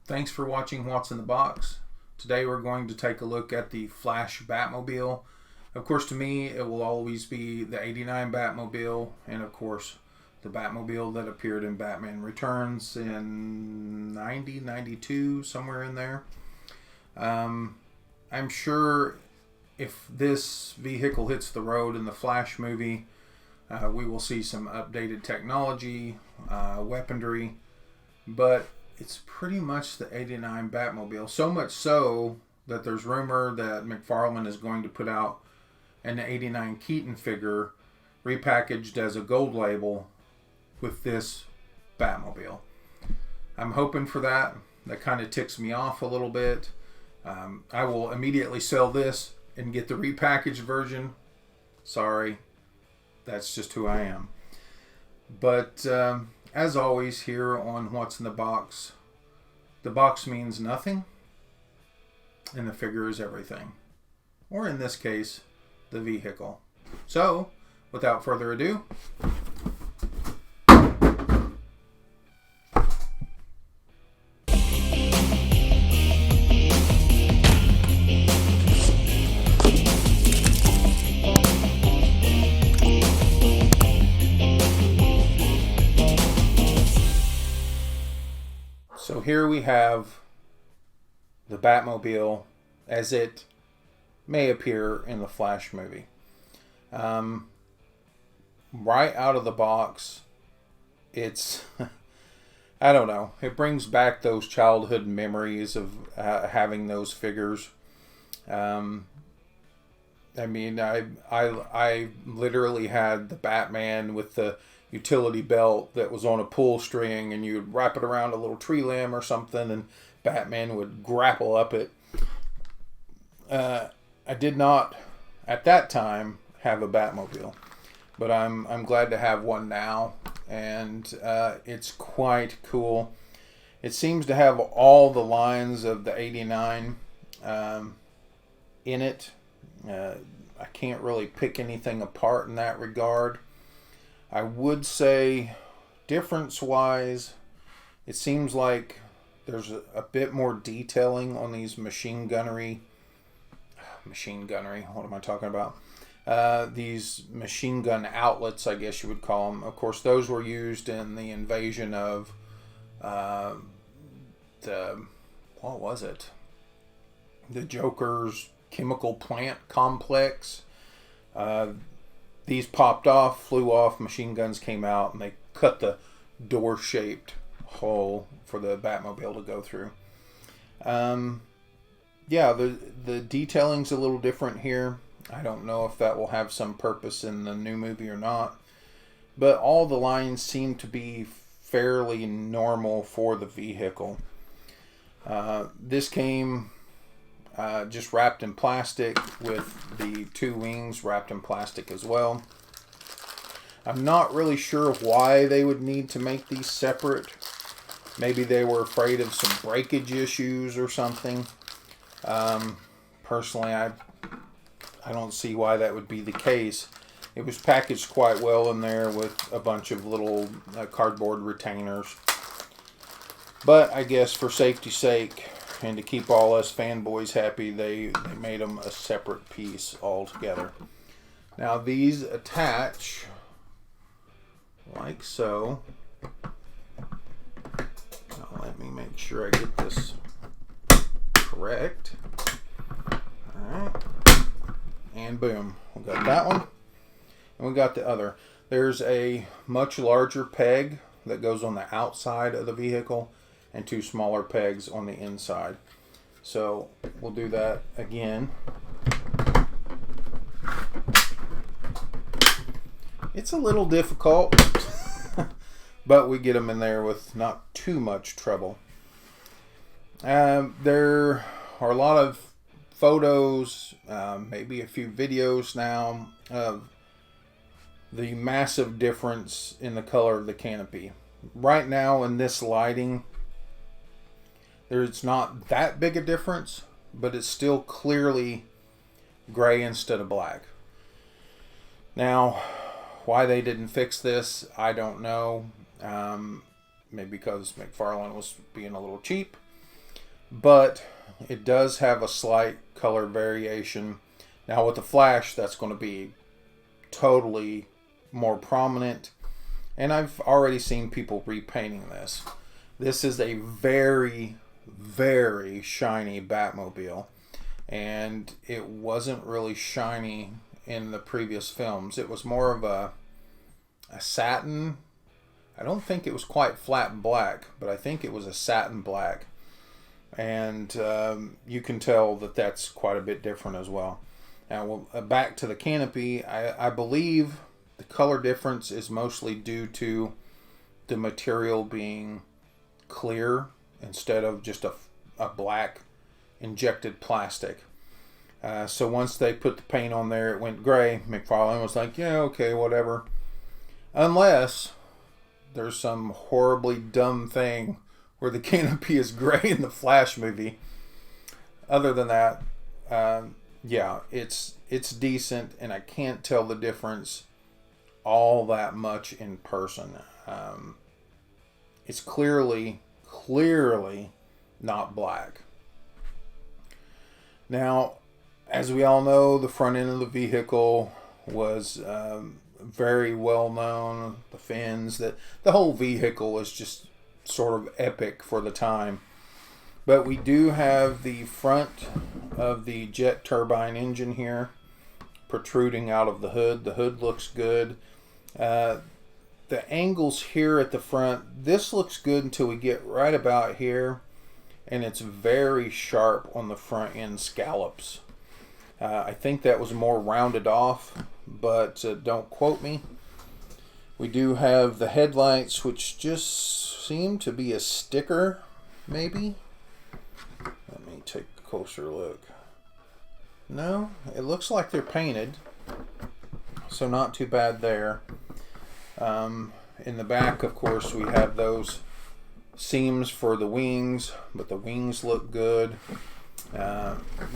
Thanks for watching What's in the Box. Today we're going to take a look at the Flash Batmobile. Of course, to me, it will always be the '89 Batmobile, and of course, the Batmobile that appeared in Batman Returns in 90, 92, somewhere in there. I'm sure if this vehicle hits the road in the Flash movie, we will see some updated technology, weaponry, but it's pretty much the '89 Batmobile. So much so that there's rumor that McFarlane is going to put out an '89 Keaton figure repackaged as a gold label with this Batmobile. I'm hoping for that. That kind of ticks me off a little bit. I will immediately sell this and get the repackaged version. Sorry, that's just who I am. But as always here on What's in the Box, the box means nothing and the figure is everything. Or in this case, the vehicle. So, without further ado, so here we have the Batmobile as it may appear in the Flash movie. Right out of the box, it's, I don't know, it brings back those childhood memories of having those figures. I literally had the Batman with the utility belt that was on a pull string, and you'd wrap it around a little tree limb or something, and Batman would grapple up it. I did not, at that time, have a Batmobile, but I'm glad to have one now, and it's quite cool. It seems to have all the lines of the '89 in it. I can't really pick anything apart in that regard. I would say, difference-wise, it seems like there's a bit more detailing on these machine gunnery, what am I talking about? These machine gun outlets, I guess you would call them. Of course, those were used in the invasion of what was it? The Joker's chemical plant complex. These popped off, flew off, machine guns came out, and they cut the door-shaped hole for the Batmobile to go through. Yeah, the detailing's a little different here. I don't know if that will have some purpose in the new movie or not. But all the lines seem to be fairly normal for the vehicle. This came just wrapped in plastic, with the two wings wrapped in plastic as well. I'm not really sure why they would need to make these separate. Maybe they were afraid of some breakage issues or something. Personally, I don't see why that would be the case. It was packaged quite well in there with a bunch of little cardboard retainers. But I guess for safety's sake, and to keep all us fanboys happy, they made them a separate piece altogether. Now these attach like so. Now let me make sure I get this correct. Alright. And boom. We got that one. And we got the other. There's a much larger peg that goes on the outside of the vehicle, and two smaller pegs on the inside. So we'll do that again. It's a little difficult, but we get them in there with not too much trouble. There are a lot of photos, maybe a few videos now, of the massive difference in the color of the canopy. Right now in this lighting, there's not that big a difference, but it's still clearly gray instead of black. Now, why they didn't fix this, I don't know. Maybe because McFarlane was being a little cheap. but it does have a slight color variation. Now with the Flash, that's going to be totally more prominent, and I've already seen people repainting this. This is a very, very shiny Batmobile, and it wasn't really shiny in the previous films. It was more of a satin. I don't think it was quite flat black, but I think it was a satin black. And you can tell that that's quite a bit different as well. Now, back to the canopy, I believe the color difference is mostly due to the material being clear instead of just a black injected plastic. So once they put the paint on there, it went gray. McFarlane was like, yeah, okay, whatever. Unless there's some horribly dumb thing where the canopy is gray in the Flash movie. Other than that, yeah, it's decent, and I can't tell the difference all that much in person. It's clearly not black. Now, as we all know, the front end of the vehicle was very well known. The fins, the whole vehicle was just sort of epic for the time. But we do have the front of the jet turbine engine here protruding out of the hood. The hood looks good. The angles here at the front, this looks good until we get right about here, and it's very sharp on the front end scallops. I think that was more rounded off, but don't quote me. We do have the headlights, which just seem to be a sticker, maybe. Let me take a closer look. No, it looks like they're painted, so not too bad there. In the back, of course, we have those seams for the wings, but the wings look good.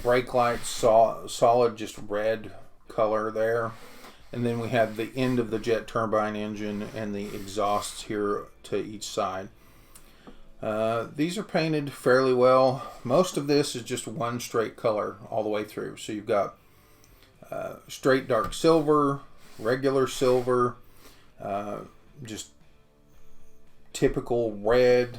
Brake lights, solid, just red color there. And then we have the end of the jet turbine engine and the exhausts here to each side. These are painted fairly well. Most of this is just one straight color all the way through. So you've got straight dark silver, regular silver, just typical red,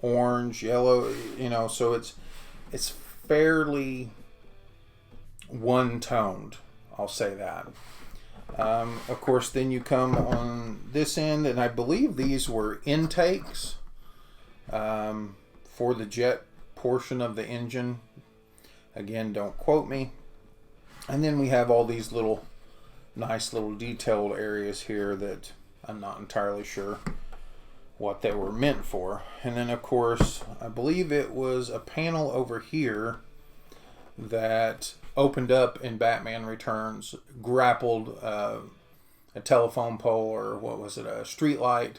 orange, yellow, so it's fairly one-toned, I'll say that. Of course, then you come on this end, and I believe these were intakes for the jet portion of the engine. Again, don't quote me. And then we have all these nice little detailed areas here that I'm not entirely sure what they were meant for. And then, of course, I believe it was a panel over here that opened up in Batman Returns, grappled a telephone pole, or what was it, a street light,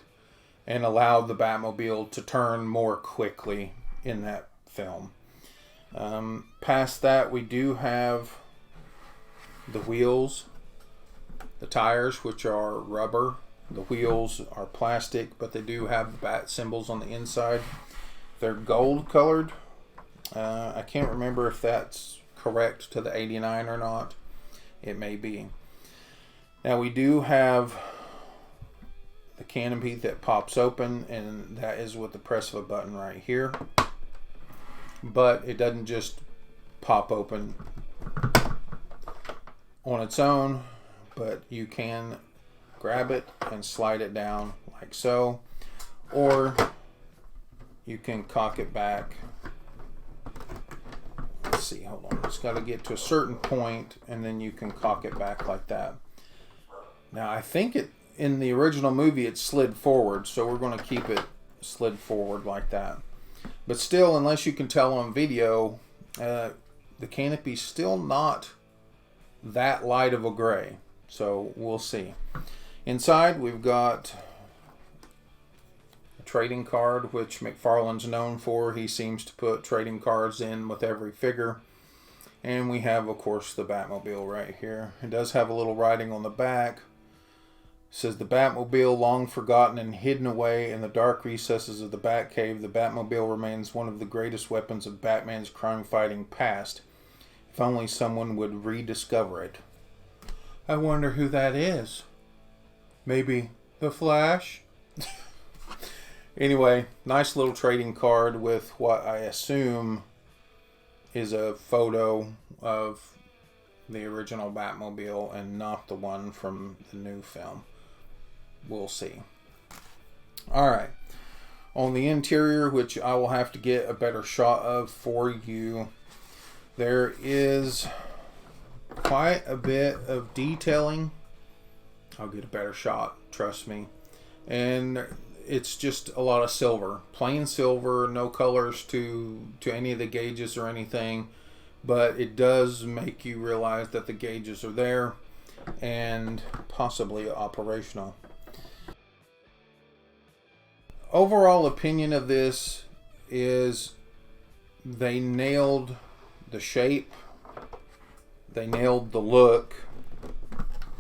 and allowed the Batmobile to turn more quickly in that film. Past that, we do have the wheels, the tires, which are rubber. The wheels are plastic, but they do have the bat symbols on the inside. They're gold colored. I can't remember if that's correct to the 89 or not. It may be. Now we do have the canopy that pops open, and that is with the press of a button right here. But it doesn't just pop open on its own, but you can grab it and slide it down like so, or you can cock it back. Let's see, hold on, it's got to get to a certain point, and then you can cock it back like that. Now I think in the original movie it slid forward, so we're going to keep it slid forward like that. But still, unless you can tell on video, the canopy's still not that light of a gray, so we'll see. Inside, we've got a trading card, which McFarlane's known for. He seems to put trading cards in with every figure. And we have, of course, the Batmobile right here. It does have a little writing on the back. says the Batmobile, long forgotten and hidden away in the dark recesses of the Batcave, the Batmobile remains one of the greatest weapons of Batman's crime-fighting past. If only someone would rediscover it. I wonder who that is. Maybe the Flash? Anyway, nice little trading card with what I assume is a photo of the original Batmobile and not the one from the new film. We'll see. Alright. On the interior, which I will have to get a better shot of for you, there is quite a bit of detailing. I'll get a better shot, trust me. And it's just a lot of silver. Plain silver, no colors to any of the gauges or anything. But it does make you realize that the gauges are there and possibly operational. Overall opinion of this is they nailed the shape. They nailed the look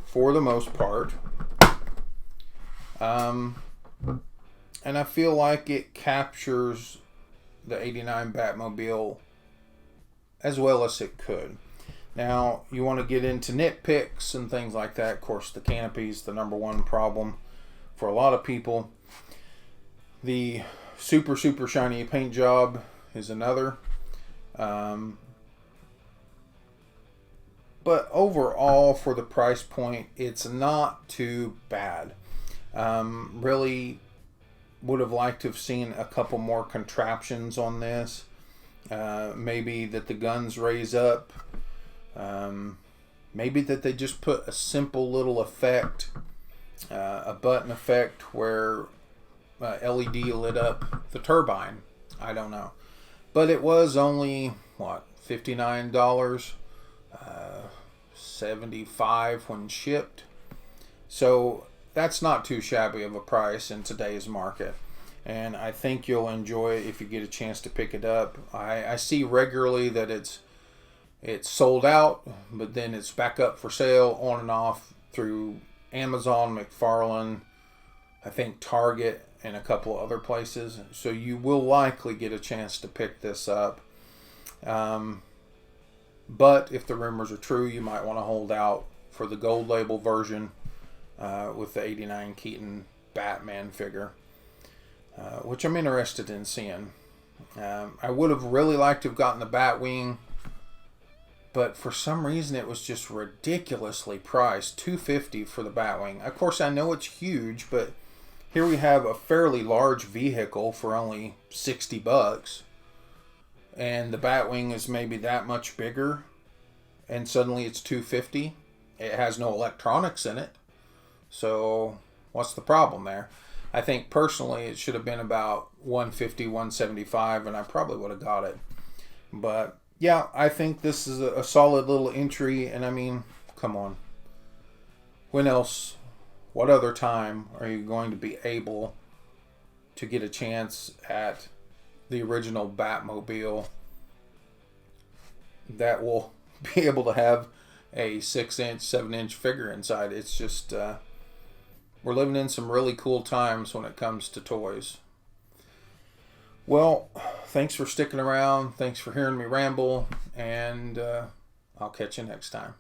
for the most part. And I feel like it captures the 89 Batmobile as well as it could. Now, you want to get into nitpicks and things like that. Of course, the canopy is the number one problem for a lot of people. The super shiny paint job is another. But overall, for the price point, it's not too bad. Really would have liked to have seen a couple more contraptions on this. Maybe that the guns raise up. Maybe that they just put a simple little effect, a button effect where LED lit up the turbine. I don't know. But it was only, what, $59? $75 when shipped. So that's not too shabby of a price in today's market. And I think you'll enjoy it if you get a chance to pick it up. I see regularly that it's sold out, but then it's back up for sale on and off through Amazon, McFarlane, I think Target, and a couple of other places. So you will likely get a chance to pick this up. But if the rumors are true, you might want to hold out for the gold label version with the 89 Keaton Batman figure, which I'm interested in seeing. I would have really liked to have gotten the Batwing, but for some reason it was just ridiculously priced. $250 for the Batwing. Of course, I know it's huge, but here we have a fairly large vehicle for only $60. And the Batwing is maybe that much bigger, and suddenly it's $250. It has no electronics in it. So what's the problem there? I think personally it should have been about $150, $175, and I probably would have got it. But yeah, I think this is a solid little entry. And I mean, come on. When else, what other time are you going to be able to get a chance at the original Batmobile that will be able to have a 6-inch, 7-inch figure inside? It's just, we're living in some really cool times when it comes to toys. Well, thanks for sticking around. Thanks for hearing me ramble. And I'll catch you next time.